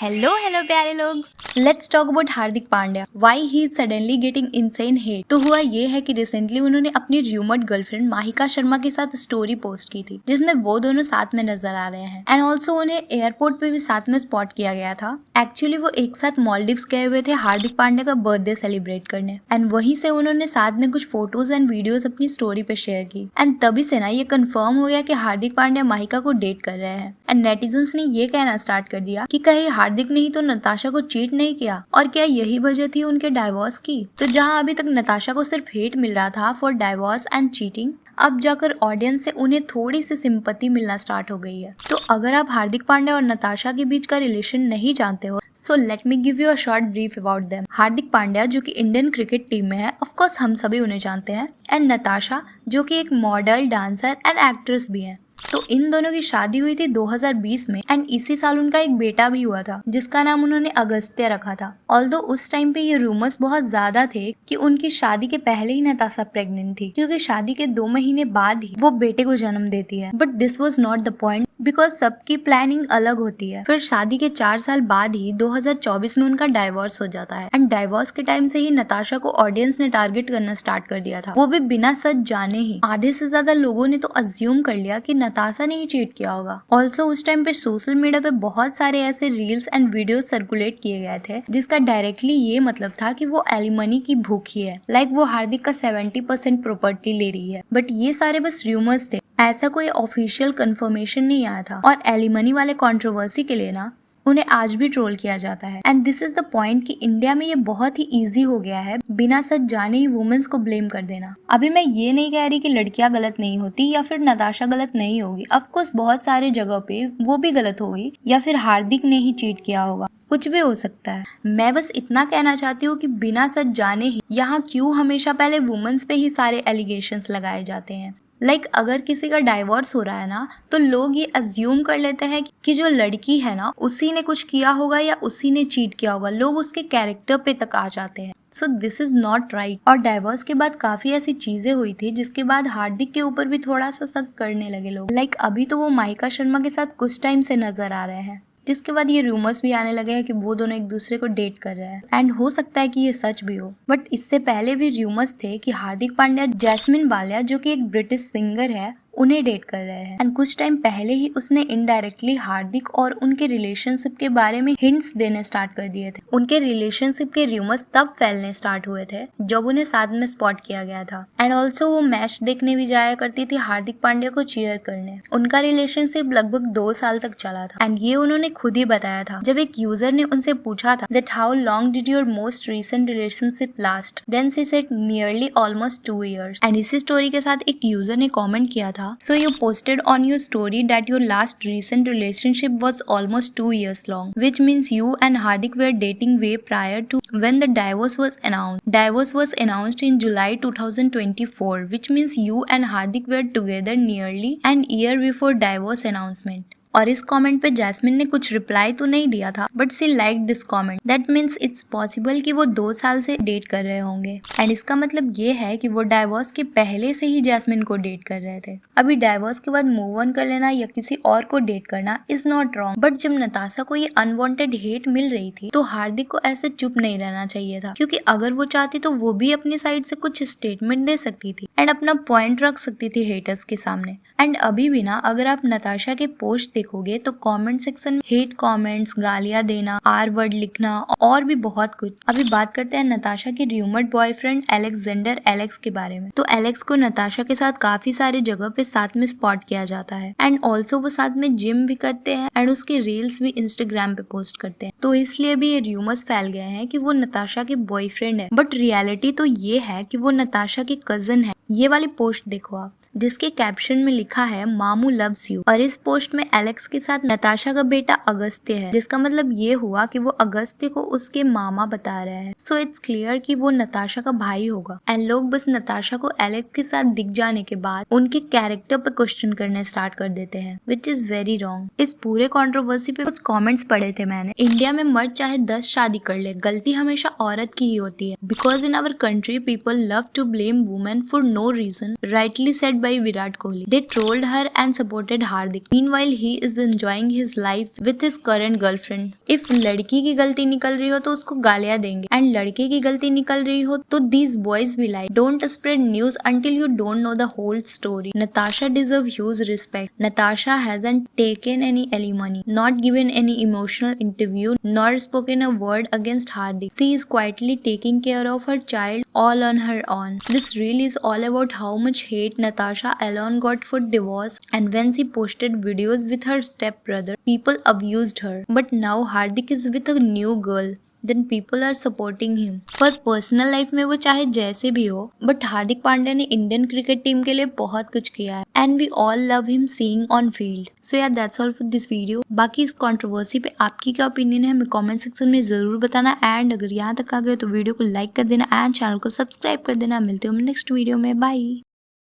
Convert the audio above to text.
Hello hello प्यारे लोग, let's talk about Hardik Pandya, why he is suddenly getting insane hate. तो हुआ ये है कि रिसेंटली उन्होंने अपनी र्यूमर्ड गर्लफ्रेंड माहिका शर्मा के साथ स्टोरी पोस्ट की थी जिसमें वो दोनों साथ में नजर आ रहे हैं एंड ऑल्सो उन्हें एयरपोर्ट पे भी साथ में स्पॉट किया गया था। एक्चुअली वो एक साथ मॉलडीव्स गए हुए थे हार्दिक पांड्या का बर्थडे सेलिब्रेट करने एंड वहीं से उन्होंने साथ में कुछ फोटोज एंड वीडियोज अपनी स्टोरी पे शेयर की एंड तभी से ना ये कंफर्म हो गया कि हार्दिक पांड्या माहिका को डेट कर रहे हैं एंड नेटिजन्स ने ये कहना स्टार्ट कर दिया कि कहीं हार्दिक ने ही तो नताशा को चीट नहीं किया और क्या यही वजह थी उनके डाइवोर्स की। तो जहां अभी तक नताशा को सिर्फ हेट मिल रहा था फॉर डाइवोर्स एंड चीटिंग, अब जाकर ऑडियंस से उन्हें थोड़ी सी सिंपैथी मिलना स्टार्ट हो गई है। तो अगर आप हार्दिक पांड्या और नताशा के बीच का रिलेशन नहीं जानते हो so let me give you a short brief about them. Hardik Pandya जो कि इंडियन क्रिकेट टीम में है, ऑफ कोर्स हम सभी उन्हें जानते हैं, एंड नताशा जो कि एक मॉडल, डांसर एंड एक्ट्रेस भी है। तो इन दोनों की शादी हुई थी 2020 में एंड इसी साल उनका एक बेटा भी हुआ था जिसका नाम उन्होंने अगस्त्य रखा था। ऑल्दो उस टाइम पे ये रूमर्स बहुत ज्यादा थे कि उनकी शादी के पहले ही नताशा प्रेग्नेंट थी क्योंकि शादी के 2 महीने बाद ही वो बेटे को जन्म देती है। But this was not the point because सबकी प्लानिंग अलग होती है। फिर शादी के 4 साल बाद ही 2024 में उनका डाइवोर्स हो जाता है एंड डाइवोर्स के टाइम से ही नताशा को ऑडियंस ने टारगेट करना स्टार्ट कर दिया था, वो भी बिना सच जाने ही। आधे से ज्यादा लोगों ने तो अज्यूम कर लिया कि नताशा ने ही चीट किया होगा। ऑल्सो उस टाइम पे सोशल मीडिया पे बहुत सारे ऐसे रील्स एंड वीडियोस सर्कुलेट किए गए थे जिसका डायरेक्टली ये मतलब था कि वो एलिमनी की भूखी है, लाइक वो हार्दिक का 70% प्रॉपर्टी ले रही है। बट ये सारे बस रूमर्स थे, ऐसा कोई ऑफिशियल कंफर्मेशन नहीं आया था। और एलिमनी वाले कंट्रोवर्सी के लिए ना उन्हें आज भी ट्रोल किया जाता है and this is the point कि इंडिया में ये बहुत ही इजी हो गया है बिना सच जाने ही वुमेन्स को ब्लेम कर देना। अभी मैं ये नहीं कह रही कि लड़कियां गलत नहीं होती या फिर नताशा गलत नहीं होगी, ऑफ कोर्स बहुत सारे जगह पे वो भी गलत होगी या फिर हार्दिक ने ही चीट किया होगा, कुछ भी हो सकता है। मैं बस इतना कहना चाहती हूँ कि बिना सच जाने ही यहाँ क्यों हमेशा पहले वुमेन्स पे ही सारे एलिगेशंस लगाए जाते हैं। लाइक अगर किसी का डाइवोर्स हो रहा है ना तो लोग ये अज्यूम कर लेते हैं कि जो लड़की है ना उसी ने कुछ किया होगा या उसी ने चीट किया होगा, लोग उसके कैरेक्टर पे तक आ जाते हैं। So this is not right. और डाइवोर्स के बाद काफी ऐसी चीजें हुई थी जिसके बाद हार्दिक के ऊपर भी थोड़ा सा शक करने लगे लोग। लाइक अभी तो वो माहिका शर्मा के साथ कुछ टाइम से नजर आ रहे हैं जिसके बाद ये रूमर्स भी आने लगे हैं कि वो दोनों एक दूसरे को डेट कर रहे हैं एंड हो सकता है कि ये सच भी हो। बट इससे पहले भी रूमर्स थे कि हार्दिक पांड्या जैस्मिन बालिया जो कि एक ब्रिटिश सिंगर है उन्हें डेट कर रहे हैं एंड कुछ टाइम पहले ही उसने इनडायरेक्टली हार्दिक और उनके रिलेशनशिप के बारे में हिंट्स देने स्टार्ट कर दिए थे। उनके रिलेशनशिप के रूमर्स तब फैलने स्टार्ट हुए थे जब उन्हें साथ में स्पॉट किया गया था एंड ऑल्सो वो मैच देखने भी जाया करती थी हार्दिक पांड्या को चीयर करने। उनका रिलेशनशिप लगभग 2 साल तक चला था एंड ये उन्होंने खुद ही बताया था जब एक यूजर ने उनसे पूछा था that how long did your most recent relationship last, then she said nearly almost 2 years। And इसी स्टोरी के साथ एक यूजर ने कॉमेंट किया था so you posted on your story that your last recent relationship was almost 2 years long, which means you and Hardik were dating way prior to when the divorce was announced. Divorce was announced in July 2024, which means you and Hardik were together nearly an year before divorce announcement. और इस comment पे jasmine ने कुछ reply तो नहीं दिया था but see like this comment, that means it's possible कि वो 2 साल से डेट कर रहे होंगे एंड इसका मतलब ये है कि वो डाइवोर्स के पहले से ही जैस्मिन को डेट कर रहे थे। अभी डाइवोर्स के बाद मूव ऑन कर लेना या किसी और को डेट करना इज नॉट रॉन्ग, बट जब नताशा को ये अनवांटेड हेट मिल रही थी तो हार्दिक को ऐसे चुप नहीं रहना चाहिए था क्योंकि अगर वो चाहती तो वो भी अपनी साइड से कुछ स्टेटमेंट दे सकती थी एंड अपना पॉइंट रख सकती थी हेटर्स के सामने। एंड अभी भी ना अगर आप नताशा के पोस्ट देखोगे तो कमेंट सेक्शन में हेट कमेंट्स, गालियां देना, आर वर्ड लिखना और भी बहुत कुछ। अभी बात करते हैं नताशा के र्यूमर्ड बॉयफ्रेंड अलेक्जेंडर एलेक्स के बारे में। तो एलेक्स को नताशा के साथ काफी सारे जगह पे साथ में स्पॉट किया जाता है एंड ऑल्सो वो साथ में जिम भी करते हैं एंड उसके रील्स भी इंस्टाग्राम पे पोस्ट करते हैं। तो इसलिए भी ये र्यूमर्स फैल गए हैं कि वो नताशा के बॉयफ्रेंड है, बट रियलिटी तो ये है कि वो नताशा के कजन है। ये वाली पोस्ट देखो आप जिसके कैप्शन में लिखा है मामू लव्स यू, और इस पोस्ट में एलेक्स के साथ नताशा का बेटा अगस्त्य है जिसका मतलब ये हुआ कि वो अगस्त्य को उसके मामा बता रहे हैं। सो इट्स क्लियर कि वो नताशा का भाई होगा एंड लोग बस नताशा को एलेक्स के साथ दिख जाने के बाद उनके कैरेक्टर पे क्वेश्चन करने स्टार्ट कर देते हैं विच इज वेरी रॉन्ग। इस पूरे कंट्रोवर्सी पे कुछ कमेंट्स पढ़े थे मैंने। इंडिया में मर्द चाहे 10 शादी कर ले, गलती हमेशा औरत की ही होती है because in our country people love to blame women for no reason, rightly said by Virat Kohli. They told her and supported Hardik. Meanwhile, he is enjoying his life with his current girlfriend. If लड़की की गलती निकल रही हो तो उसको गालियां देंगे, एंड लड़के की गलती निकल रही हो तो these boys be like, don't spread news until you don't know the whole story. Natasha deserves huge respect. Natasha hasn't taken any alimony, not given any emotional interview, nor spoken a word against Hardik. She is quietly taking care of her child all on her own. This reel is all about how much hate Natasha alone got for divorce, and when she posted videos with her stepbrother, people abused her. But now Hardik is with a new girl, then people are supporting him. पर personal life में वो चाहे जैसे भी हो, but Hardik Pandya ने Indian cricket team के लिए बहुत कुछ किया है, and we all love him seeing on field. So यार that's all for this video. बाकी इस कंट्रोवर्सी पे आपकी क्या ओपिनियन है हमें कमेंट सेक्शन में जरूर बताना, एंड अगर यहाँ तक आ गए तो वीडियो को लाइक कर देना एंड चैनल को सब्सक्राइब कर देना. मिलते हैं नेक्स्ट वीडियो में. बाय.